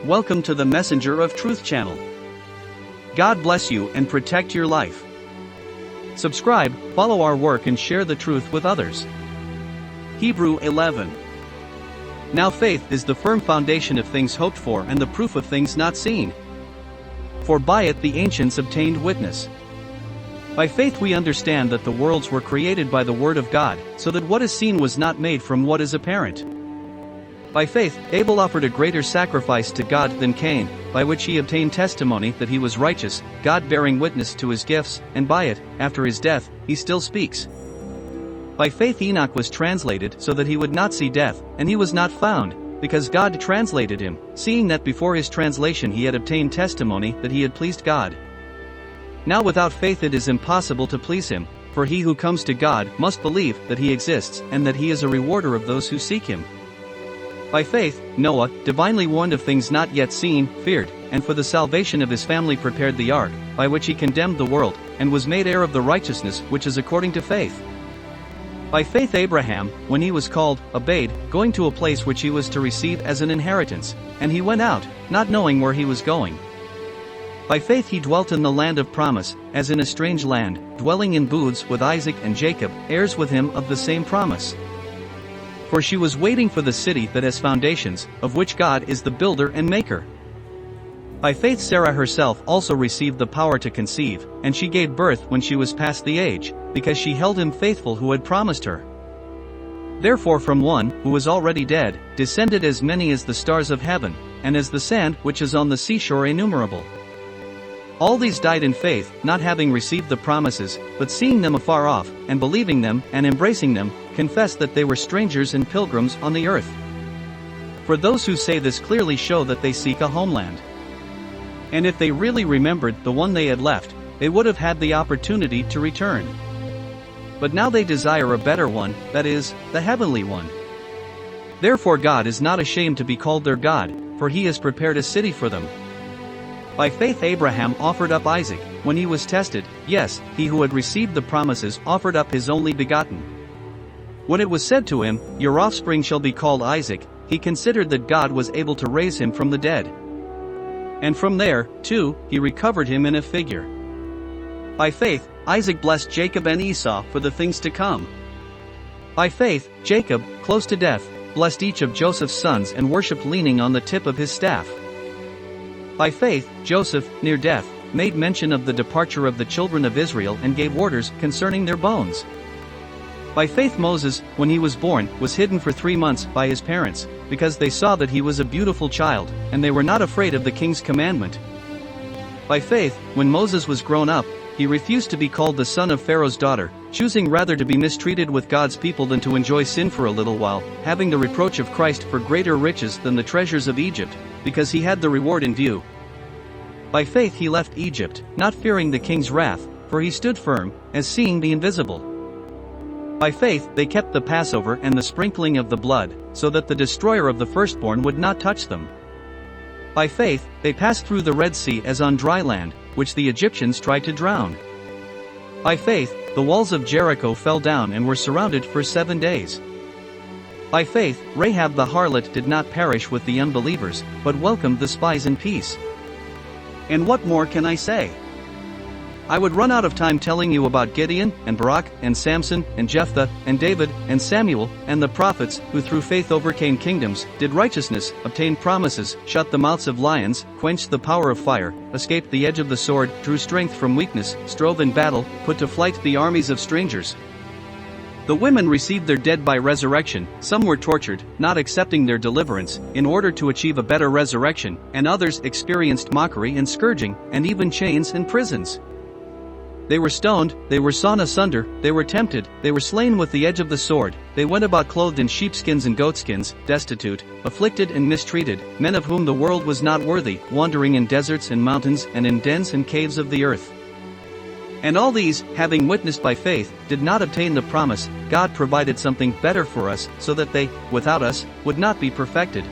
Welcome to the Messenger of Truth channel. God bless you and protect your life. Subscribe, follow our work and share the truth with others. Hebrew 11. Now faith is the firm foundation of things hoped for and the proof of things not seen. For by it the ancients obtained witness. By faith we understand that the worlds were created by the word of God, so that what is seen was not made from what is apparent. By faith, Abel offered a greater sacrifice to God than Cain, by which he obtained testimony that he was righteous, God bearing witness to his gifts, and by it, after his death, he still speaks. By faith Enoch was translated so that he would not see death, and he was not found, because God translated him, seeing that before his translation he had obtained testimony that he had pleased God. Now without faith it is impossible to please him, for he who comes to God must believe that he exists and that he is a rewarder of those who seek him. By faith, Noah, divinely warned of things not yet seen, feared, and for the salvation of his family prepared the ark, by which he condemned the world, and was made heir of the righteousness which is according to faith. By faith Abraham, when he was called, obeyed, going to a place which he was to receive as an inheritance, and he went out, not knowing where he was going. By faith he dwelt in the land of promise, as in a strange land, dwelling in booths with Isaac and Jacob, heirs with him of the same promise. For she was waiting for the city that has foundations, of which God is the builder and maker. By faith Sarah herself also received the power to conceive, and she gave birth when she was past the age, because she held him faithful who had promised her. Therefore from one, who was already dead, descended as many as the stars of heaven, and as the sand which is on the seashore innumerable. All these died in faith, not having received the promises, but seeing them afar off, and believing them, and embracing them, confessed that they were strangers and pilgrims on the earth. For those who say this clearly show that they seek a homeland. And if they really remembered the one they had left, they would have had the opportunity to return. But now they desire a better one, that is, the heavenly one. Therefore God is not ashamed to be called their God, for he has prepared a city for them. By faith Abraham offered up Isaac, when he was tested, yes, he who had received the promises offered up his only begotten. When it was said to him, "Your offspring shall be called Isaac," he considered that God was able to raise him from the dead. And from there, too, he recovered him in a figure. By faith, Isaac blessed Jacob and Esau for the things to come. By faith, Jacob, close to death, blessed each of Joseph's sons and worshipped leaning on the tip of his staff. By faith, Joseph, near death, made mention of the departure of the children of Israel and gave orders concerning their bones. By faith Moses, when he was born, was hidden for 3 months by his parents, because they saw that he was a beautiful child, and they were not afraid of the king's commandment. By faith, when Moses was grown up, he refused to be called the son of Pharaoh's daughter, choosing rather to be mistreated with God's people than to enjoy sin for a little while, having the reproach of Christ for greater riches than the treasures of Egypt, because he had the reward in view. By faith he left Egypt, not fearing the king's wrath, for he stood firm, as seeing the invisible. By faith they kept the Passover and the sprinkling of the blood, so that the destroyer of the firstborn would not touch them. By faith they passed through the Red Sea as on dry land, which the Egyptians tried to drown. By faith, the walls of Jericho fell down and were surrounded for 7 days. By faith, Rahab the harlot did not perish with the unbelievers, but welcomed the spies in peace. And what more can I say? I would run out of time telling you about Gideon, and Barak, and Samson, and Jephthah, and David, and Samuel, and the prophets, who through faith overcame kingdoms, did righteousness, obtained promises, shut the mouths of lions, quenched the power of fire, escaped the edge of the sword, drew strength from weakness, strove in battle, put to flight the armies of strangers. The women received their dead by resurrection, some were tortured, not accepting their deliverance, in order to achieve a better resurrection, and others experienced mockery and scourging, and even chains and prisons. They were stoned, they were sawn asunder, they were tempted, they were slain with the edge of the sword, they went about clothed in sheepskins and goatskins, destitute, afflicted and mistreated, men of whom the world was not worthy, wandering in deserts and mountains and in dens and caves of the earth. And all these, having witnessed by faith, did not obtain the promise. God provided something better for us, so that they, without us, would not be perfected.